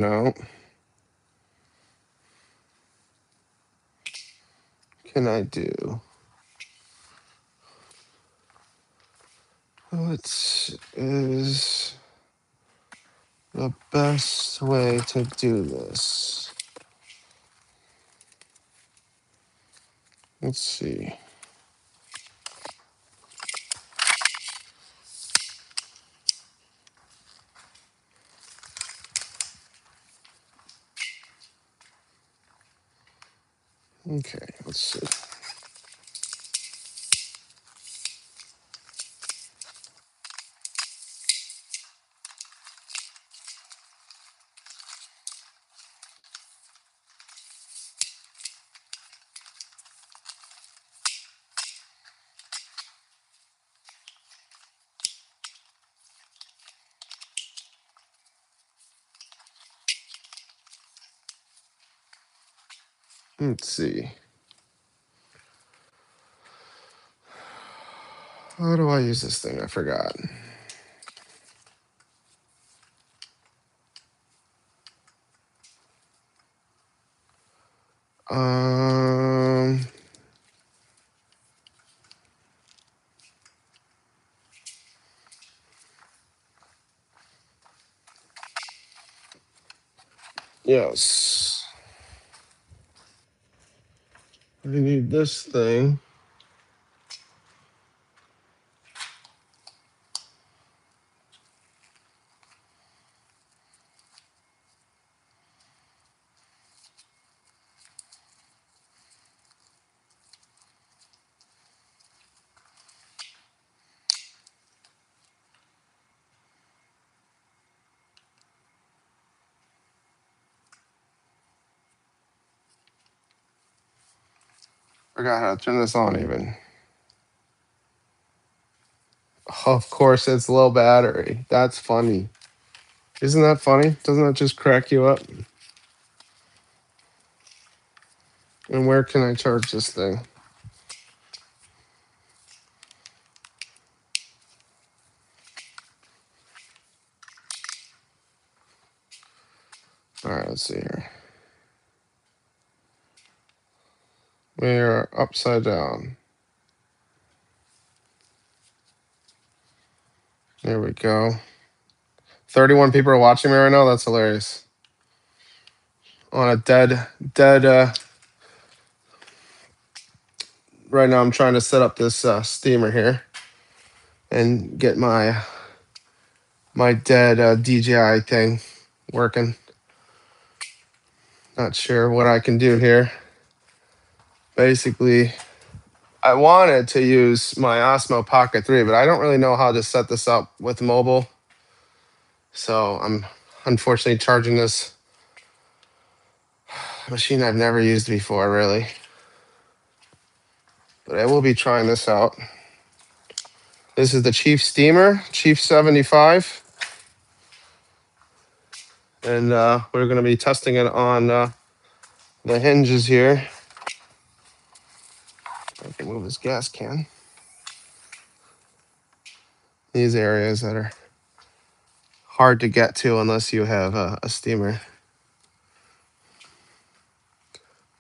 No. Can I do? What is the best way to do this? Let's see. Okay, let's see. Let's see. How do I use this thing? I forgot. Um, yes. I need this thing. Forgot how to turn this on even. Of course, it's low battery. That's funny. Isn't that funny? Doesn't that just crack you up? And where can I charge this thing? All right, let's see here. We are upside down. There we go. 31 people are watching me right now. That's hilarious. On a dead. Right now, I'm trying to set up this steamer here and get my dead DJI thing working. Not sure what I can do here. Basically, I wanted to use my Osmo Pocket 3, but I don't really know how to set this up with mobile. So I'm unfortunately charging this machine I've never used before, really. But I will be trying this out. This is the Chief Steamer, Chief 75. And we're going to be testing it on the hinges here. I can move this gas can. These areas that are hard to get to unless you have a steamer.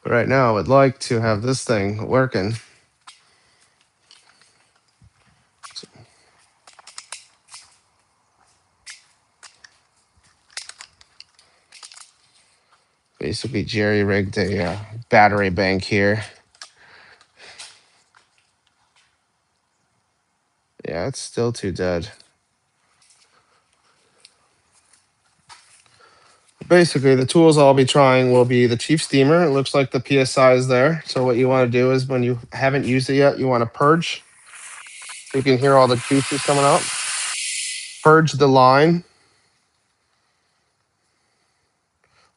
But right now, I would like to have this thing working. Basically jerry rigged a battery bank here. Yeah, it's still too dead. Basically, the tools I'll be trying will be the Chief Steamer. It looks like the PSI is there. So what you want to do is when you haven't used it yet, you want to purge. You can hear all the juices coming out. Purge the line.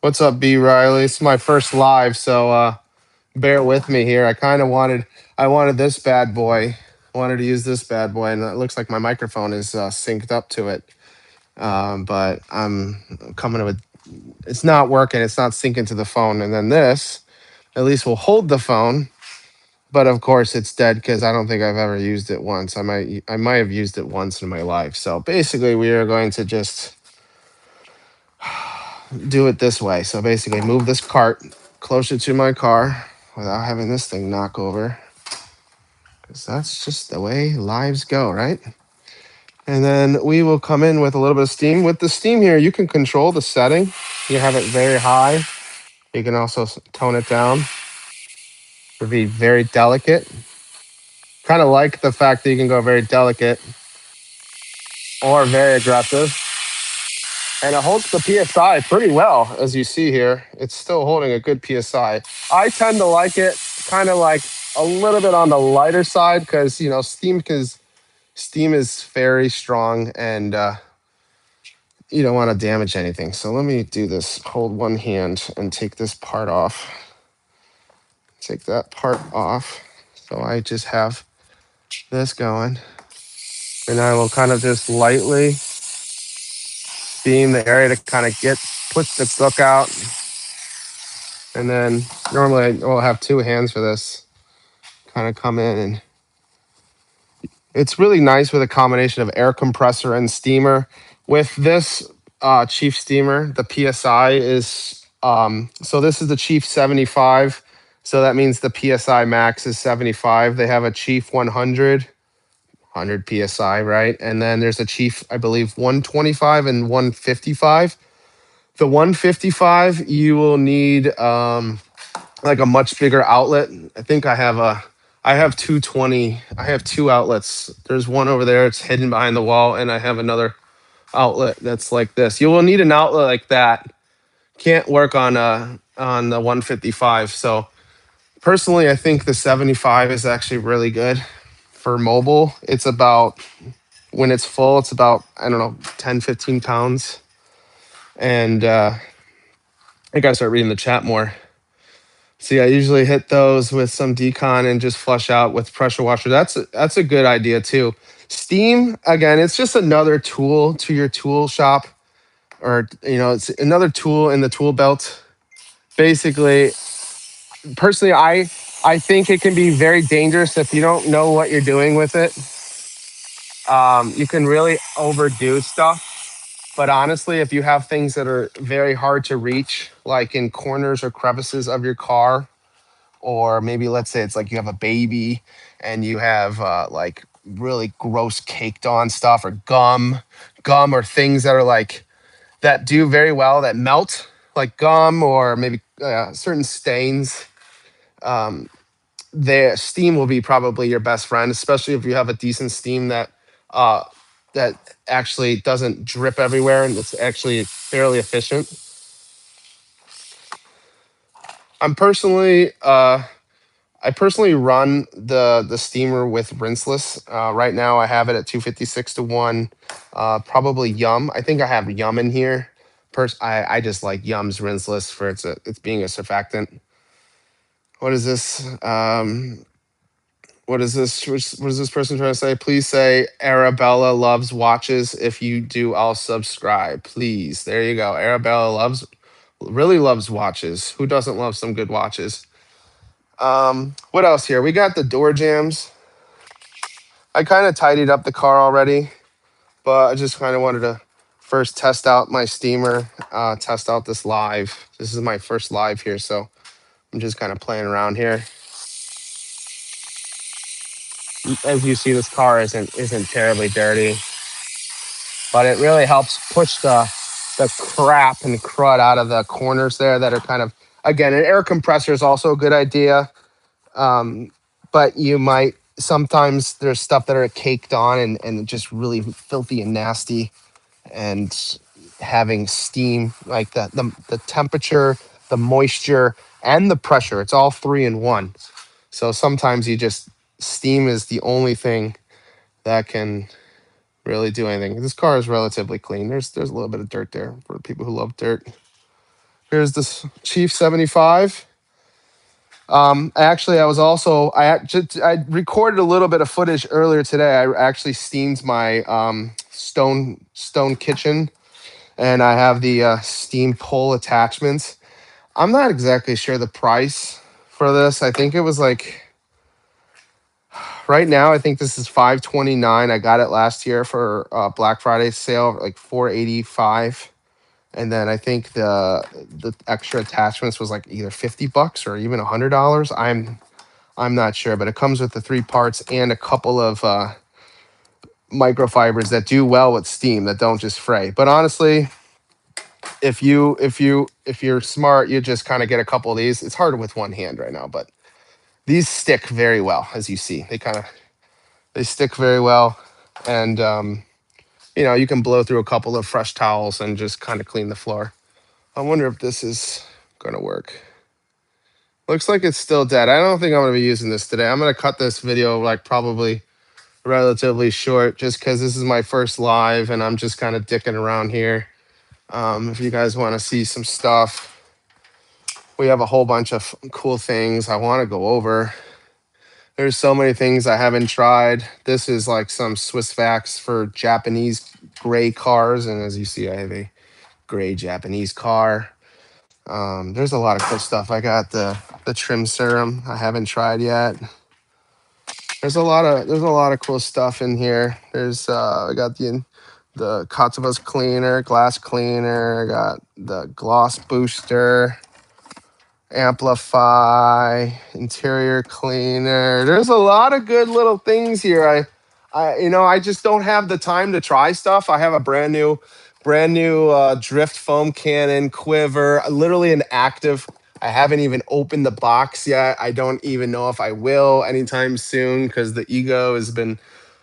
What's up, B. Riley? It's my first live, so bear with me here. I wanted this bad boy. I wanted to use this bad boy, and it looks like my microphone is synced up to it. But I'm coming with, it's not working. It's not syncing to the phone. And then this, at least will hold the phone. But of course, it's dead because I don't think I've ever used it once. I might have used it once in my life. So basically, we are going to just do it this way. So basically move this cart closer to my car without having this thing knock over. Because that's just the way lives go, right? And then we will come in with a little bit of steam. With the steam here, you can control the setting. You have it very high. You can also tone it down to be very delicate. Kind of like the fact that you can go very delicate or very aggressive. And it holds the PSI pretty well, as you see here. It's still holding a good PSI. I tend to like it kind of like a little bit on the lighter side because, you know, steam is very strong and you don't want to damage anything. So let me do this. Hold one hand and take this part off. Take that part off. So I just have this going. And I will kind of just lightly steam the area to kind of push the gook out. And then normally I will have two hands for this. Kind of come in, and it's really nice with a combination of air compressor and steamer. With this Chief steamer, the PSI is so this is the Chief 75. So that means the PSI max is 75. They have a Chief 100 PSI, right? And then there's a Chief, I believe, 125 and 155. The 155, you will need like a much bigger outlet. I have 220. I have two outlets. There's one over there. It's hidden behind the wall, and I have another outlet that's like this. You will need an outlet like that. Can't work on the 155. So personally, I think the 75 is actually really good for mobile. It's about when it's full, it's about, I don't know, 10, 15 pounds. And I gotta start reading the chat more. See, I usually hit those with some decon and just flush out with pressure washer. That's a good idea too. Steam, again, it's just another tool to your tool shop, or you know, it's another tool in the tool belt. Basically, personally, I think it can be very dangerous if you don't know what you're doing with it. You can really overdo stuff. But honestly, if you have things that are very hard to reach, like in corners or crevices of your car, or maybe let's say it's like you have a baby and you have like really gross caked on stuff or gum or things that are like that do very well that melt, like gum or maybe certain stains. The steam will be probably your best friend, especially if you have a decent steam uh, that actually doesn't drip everywhere and it's actually fairly efficient. I'm personally I personally run the steamer with rinseless. Right now, I have it at 256 to 1. Probably Yum. I think I have Yum in here. I just like Yum's rinseless for it's being a surfactant. What is this? What is this? What is this person trying to say? Please say Arabella loves watches. If you do, I'll subscribe. Please. There you go. Arabella really loves watches. Who doesn't love some good watches? What else here? We got the door jams. I kind of tidied up the car already, but I just kind of wanted to first test out my steamer, test out this live. This is my first live here, so I'm just kind of playing around here. As you see, this car isn't terribly dirty, but it really helps push the crap and crud out of the corners there that are kind of, again, an air compressor is also a good idea. But you might sometimes there's stuff that are caked on and just really filthy and nasty, and having steam like the temperature, the moisture, and the pressure, it's all three in one. So sometimes you just steam is the only thing that can really do anything. This car is relatively clean. There's a little bit of dirt there for people who love dirt. Here's this Chief 75. Actually, I recorded a little bit of footage earlier today. I actually steamed my stone kitchen, and I have the steam pole attachments. I'm not exactly sure the price for this. I think it was like right now. I think this is $529. I got it last year for Black Friday sale, like $485. And then I think the extra attachments was like either $50 or even $100. I'm not sure, but it comes with the 3 parts and a couple of microfibers that do well with steam that don't just fray. But honestly, if you're smart, you just kind of get a couple of these. It's hard with one hand right now, but these stick very well, as you see. They stick very well, and you can blow through a couple of fresh towels and just kind of clean the floor. I wonder if this is gonna work. Looks like it's still dead. I don't think I'm gonna be using this today. I'm gonna cut this video like probably relatively short just because this is my first live and I'm just kind of dicking around here. If you guys want to see some stuff, we have a whole bunch of cool things I want to go over. There's so many things I haven't tried. This is like some Swiss Vax for Japanese gray cars. And as you see, I have a gray Japanese car. There's a lot of cool stuff. I got the trim serum I haven't tried yet. There's a lot of cool stuff in here. There's I got the Katsubas cleaner, glass cleaner. I got the gloss booster, amplify, interior cleaner. There's a lot of good little things here. I just don't have the time to try stuff. I have a brand new drift foam cannon quiver, literally an active. I haven't even opened the box yet. I don't even know if I will anytime soon because the ego has been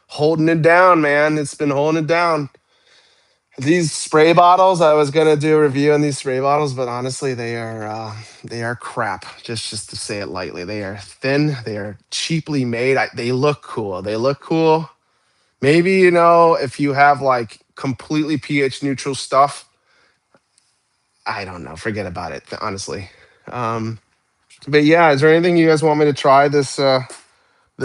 holding it down, man. It's been holding it down. These spray bottles, I was gonna do a review on these spray bottles, but honestly, they are crap. Just to say it lightly, they are thin. They are cheaply made. They look cool. They look cool. Maybe if you have like completely pH neutral stuff, I don't know. Forget about it, honestly. But yeah, is there anything you guys want me to try this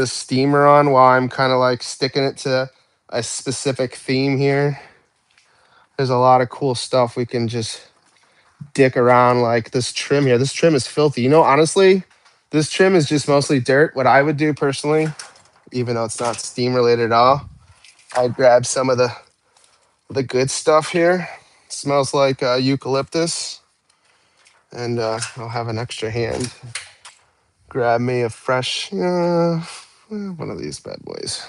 steamer on while I'm kind of like sticking it to a specific theme here? There's a lot of cool stuff we can just dick around, like this trim here. This trim is filthy. Honestly, this trim is just mostly dirt. What I would do personally, even though it's not steam related at all, I'd grab some of the good stuff here. It smells like eucalyptus. And I'll have an extra hand. Grab me a fresh, one of these bad boys.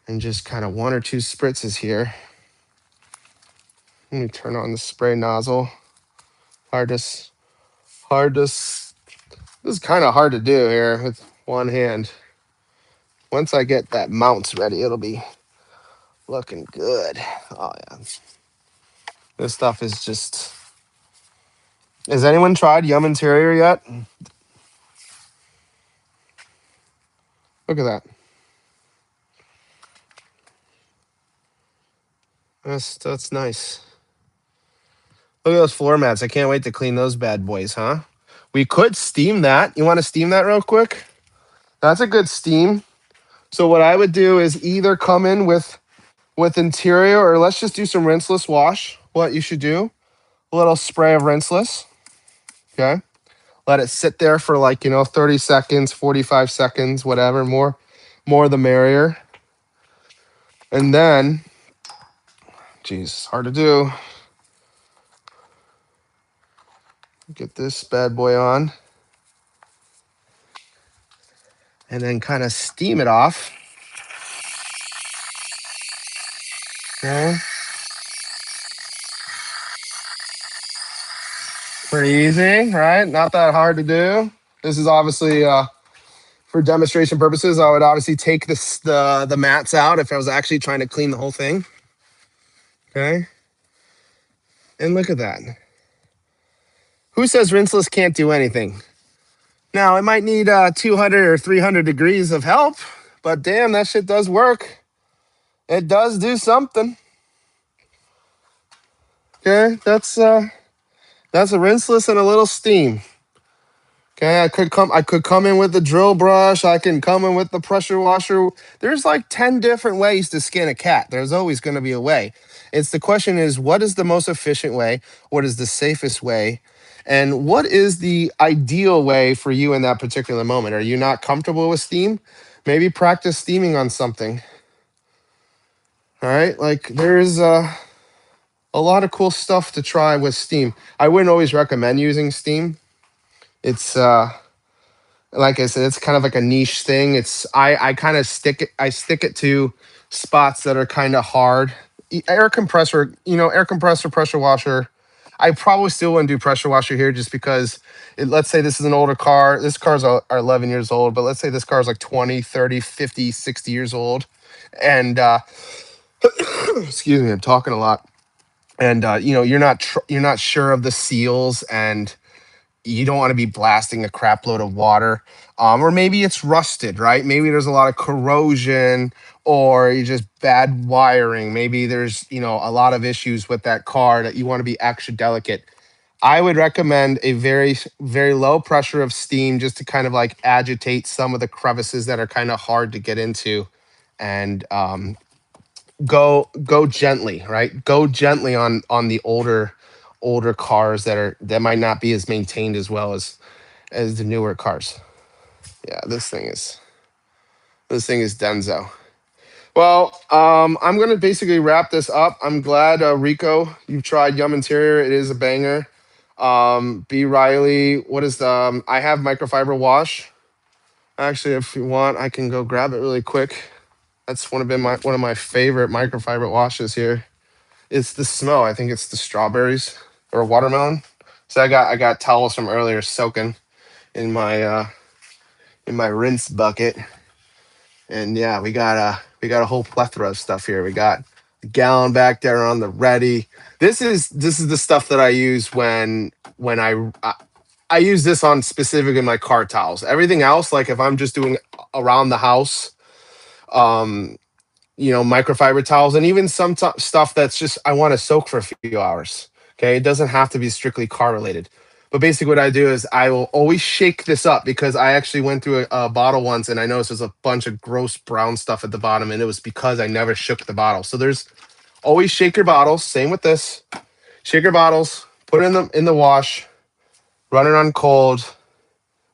And just kind of 1 or 2 spritzes here. Let me turn on the spray nozzle. This is kind of hard to do here with one hand. Once I get that mounts ready, it'll be looking good. Oh yeah. This stuff is just... Has anyone tried Yum Interior yet? Look at that. That's nice. Look at those floor mats. I can't wait to clean those bad boys, huh? We could steam that. You want to steam that real quick? That's a good steam. So what I would do is either come in with interior, or let's just do some rinseless wash. What you should do, a little spray of rinseless. Okay. Let it sit there for 30 seconds, 45 seconds, whatever. More the merrier. And then, geez, hard to do. Get this bad boy on. And then kind of steam it off. Okay. Pretty easy, right? Not that hard to do. This is obviously for demonstration purposes. I would obviously take the mats out if I was actually trying to clean the whole thing. Okay. And look at that. Who says rinseless can't do anything? Now, it might need 200 or 300 degrees of help, but damn, that shit does work. It does do something. Okay, that's a rinseless and a little steam. Okay, I could come in with the drill brush. I can come in with the pressure washer. There's like 10 different ways to skin a cat. There's always going to be a way. The question is, what is the most efficient way? What is the safest way? And what is the ideal way for you in that particular moment? Are you not comfortable with steam? Maybe practice steaming on something. All right, like there's a a lot of cool stuff to try with steam. I wouldn't always recommend using steam. It's like I said, it's kind of like a niche thing. I kind of stick it to spots that are kind of hard. Air compressor, air compressor, pressure washer. I probably still wouldn't do pressure washer here just because let's say this is an older car. This cars are 11 years old, but let's say this car is like 20, 30, 50, 60 years old. And excuse me, I'm talking a lot. And you're not sure of the seals, and you don't want to be blasting a crap load of water. Or maybe it's rusted, right? Maybe there's a lot of corrosion, or you just bad wiring. Maybe there's, a lot of issues with that car that you want to be extra delicate. I would recommend a very, very low pressure of steam just to kind of like agitate some of the crevices that are kind of hard to get into. And go gently, right? Go gently on the older cars that might not be as maintained as well as the newer cars. Yeah, this thing is Denzo. Well, I'm gonna basically wrap this up. I'm glad, Rico, you've tried Yum Interior. It is a banger. B Riley, what is the? I have microfiber wash. Actually, if you want, I can go grab it really quick. That's one of my favorite microfiber washes here. It's the smell. I think it's the strawberries or watermelon. So I got towels from earlier soaking in my rinse bucket. And yeah, we got a whole plethora of stuff here. We got a gallon back there on the ready. This is the stuff that I use when I use this on specifically my car towels. Everything else, like if I'm just doing around the house, um, microfiber towels, and even some stuff that's just I want to soak for a few hours. Okay, it doesn't have to be strictly car related. But basically, what I do is I will always shake this up because I actually went through a bottle once and I noticed there's a bunch of gross brown stuff at the bottom, and it was because I never shook the bottle. So there's always shake your bottles. Same with this. Shake your bottles, put it in the wash, run it on cold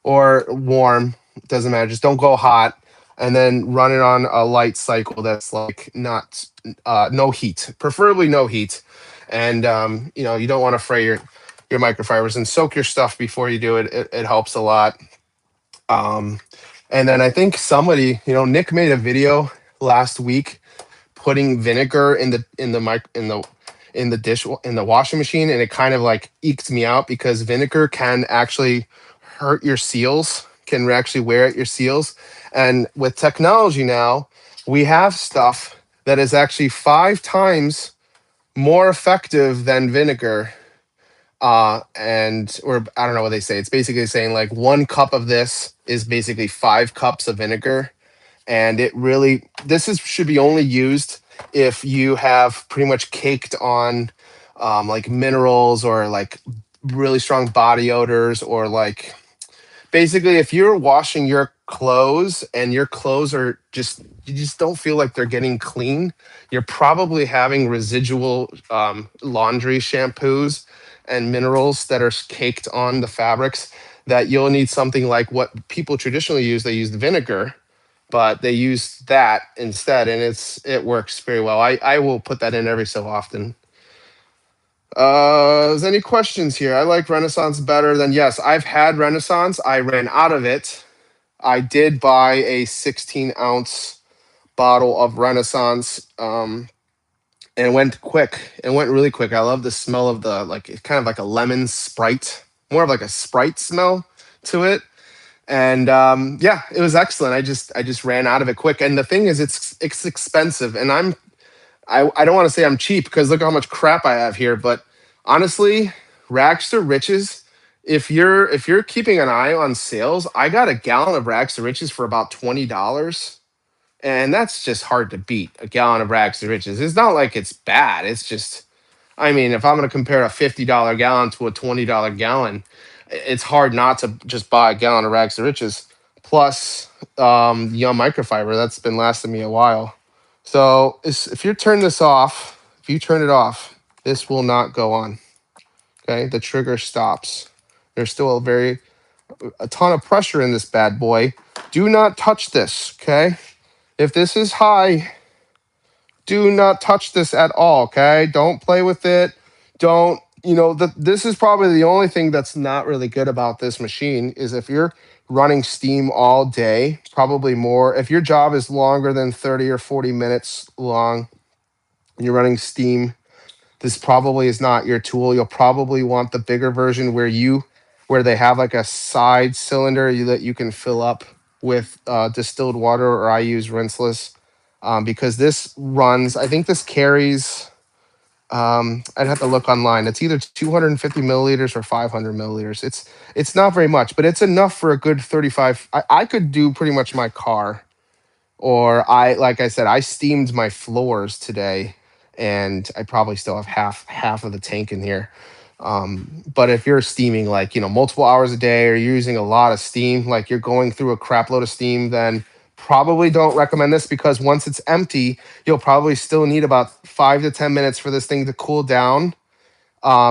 or warm. Doesn't matter. Just don't go hot. And then run it on a light cycle that's like not no heat, preferably no heat. And you don't want to fray your microfibers, and soak your stuff before you do it. It helps a lot. Um, and then I think somebody, Nick made a video last week putting vinegar in the dish in the washing machine, and it kind of like eked me out because vinegar can actually hurt your seals, can actually wear at your seals. And with technology now, we have stuff that is actually 5 times more effective than vinegar. And or I don't know what they say. It's basically saying like 1 cup of this is basically 5 cups of vinegar. And it really should be only used if you have pretty much caked on like minerals or like really strong body odors, or like basically if you're washing your clothes and your clothes are you just don't feel like they're getting clean, you're probably having residual laundry shampoos and minerals that are caked on the fabrics, that you'll need something like what people traditionally use. They use vinegar, but they use that instead, and it works very well. I will put that in every so often. Is any questions here? I like Renaissance better than, yes, I've had Renaissance. I ran out of it. I did buy a 16-ounce bottle of Renaissance, and it went quick. It went really quick. I love the smell of the, like, it's kind of like a lemon Sprite, more of like a Sprite smell to it. And yeah, it was excellent. I just ran out of it quick. And the thing is, it's expensive, and I don't want to say I'm cheap because look how much crap I have here. But honestly, rags to riches. If you're keeping an eye on sales, I got a gallon of rags to riches for about $20, and that's just hard to beat. A gallon of rags to riches. It's not like it's bad. It's just, I mean, if I'm going to compare a $50 gallon to a $20 gallon, it's hard not to just buy a gallon of rags to riches. Plus, Yum microfiber, that's been lasting me a while. So if you turn this off, if you turn it off, this will not go on. Okay, the trigger stops. There's still a ton of pressure in this bad boy. Do not touch this. Okay, if this is high, Do not touch this at all, okay? Don't play with it. Don't, this is probably the only thing that's not really good about this machine is if you're running Steam all day, probably more. If your job is longer than 30 or 40 minutes long and you're running Steam, this probably is not your tool. You'll probably want the bigger version where they have like a side cylinder that you can fill up with distilled water, or I use rinseless, because this runs. I think this carries. I'd have to look online. It's either 250 milliliters or 500 milliliters. It's not very much, but it's enough for a good 35. I could do pretty much my car, or like I said, I steamed my floors today, and I probably still have half of the tank in here. But if you're steaming like multiple hours a day, or you're using a lot of steam, like you're going through a crap load of steam, then probably don't recommend this, because once it's empty, you'll probably still need about 5 to 10 minutes for this thing to cool down,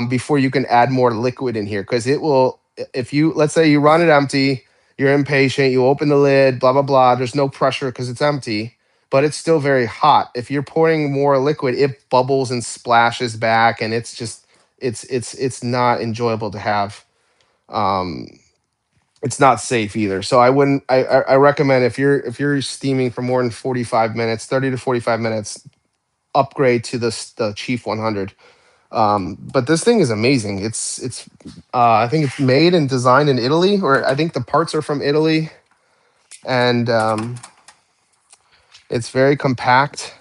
before you can add more liquid in here. Because it will, if you, let's say you run it empty, you're impatient, you open the lid, blah blah blah, there's no pressure because it's empty, but it's still very hot. If you're pouring more liquid, it bubbles and splashes back, and it's just, it's not enjoyable to have. um it's not safe either. So I wouldn't, I recommend, if you're steaming for more than 45 minutes, 30 to 45 minutes, upgrade to the Chief 100. But this thing is amazing. It's I think it's made and designed in Italy, or I think the parts are from Italy, and it's very compact.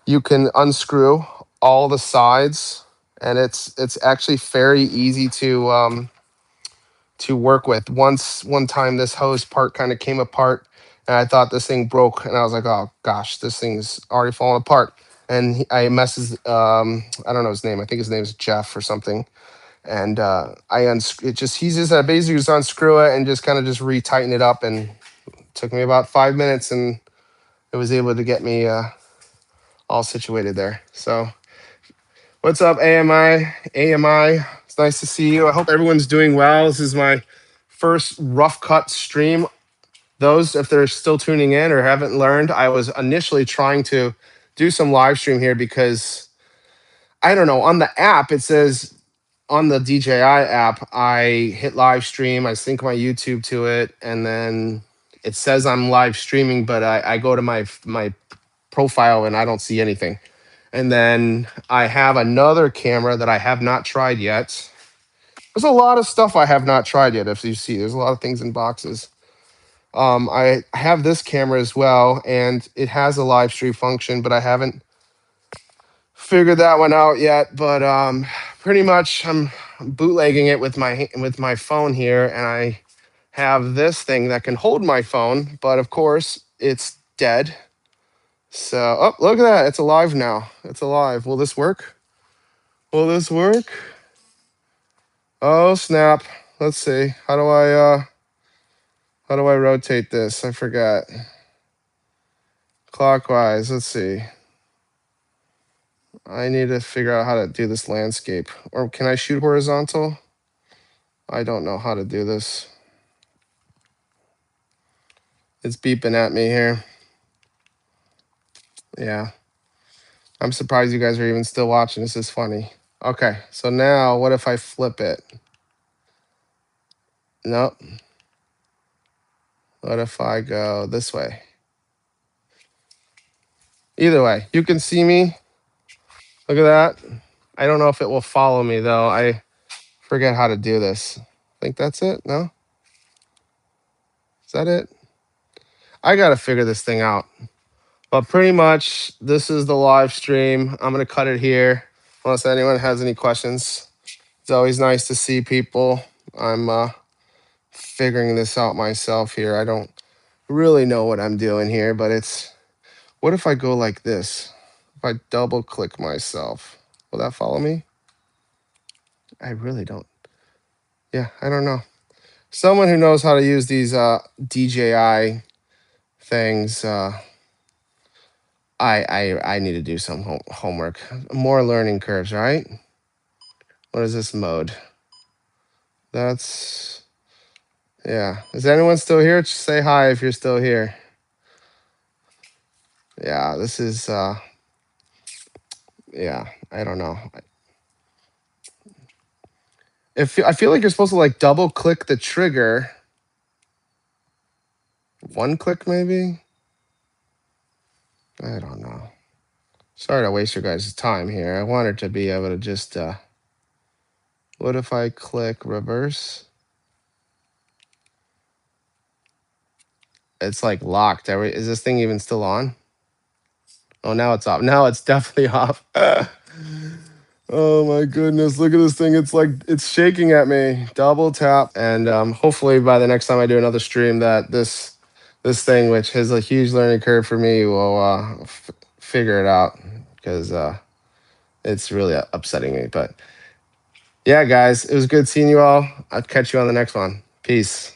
You can unscrew all the sides, and it's actually very easy to work with. One time, this hose part kind of came apart, and I thought this thing broke, and I was like, oh gosh, this thing's already falling apart. And I messes, I don't know his name. I think his name's Jeff or something. And it just, he's just basically just unscrew it and just kind of just retighten it up, and it took me about 5 minutes, and it was able to get me all situated there. So what's up, AMI? It's nice to see you. I hope everyone's doing well. This is my first rough cut stream. Those, if they're still tuning in or haven't learned, I was initially trying to do some live stream here because I don't know, on the app it says, on the DJI app, I hit live stream, I sync my YouTube to it, and then it says I'm live streaming, but I go to my profile and I don't see anything. And then I have another camera that I have not tried yet. There's a lot of stuff I have not tried yet. If you see, there's a lot of things in boxes. I have this camera as well, and it has a live stream function, but I haven't figured that one out yet. But pretty much I'm bootlegging it with my phone here, and I have this thing that can hold my phone, but of course it's dead. So, oh, look at that, it's alive now. It's alive. Will this work? Will this work? Oh snap. Let's see. How do I rotate this? I forgot. Clockwise. Let's see. I need to figure out how to do this landscape. Or can I shoot horizontal? I don't know how to do this. It's beeping at me here. Yeah. I'm surprised you guys are even still watching. This is funny. Okay, so now what if I flip it? Nope. What if I go this way? Either way, you can see me. Look at that. I don't know if it will follow me though. I forget how to do this. I think that's it. No? Is that it? I got to figure this thing out. But pretty much, this is the live stream. I'm going to cut it here unless anyone has any questions. It's always nice to see people. I'm figuring this out myself here. I don't really know what I'm doing here, but it's, what if I go like this? If I double click myself, will that follow me? I really don't. Yeah, I don't know. Someone who knows how to use these DJI things, I need to do some homework. More learning curves, right? What is this mode? That's, yeah. Is anyone still here? Just say hi if you're still here. Yeah, this is Yeah, I don't know. If I feel like you're supposed to like double click the trigger. One click maybe? I don't know. Sorry to waste your guys' time here. I wanted to be able to just what if I click reverse? It's like locked. Is this thing even still on? Oh, now it's off. Now it's definitely off. Oh my goodness, look at this thing. It's like it's shaking at me. Double tap. And hopefully by the next time I do another stream that this thing, which has a huge learning curve for me, will figure it out, because it's really upsetting me. But yeah, guys, it was good seeing you all. I'll catch you on the next one. Peace.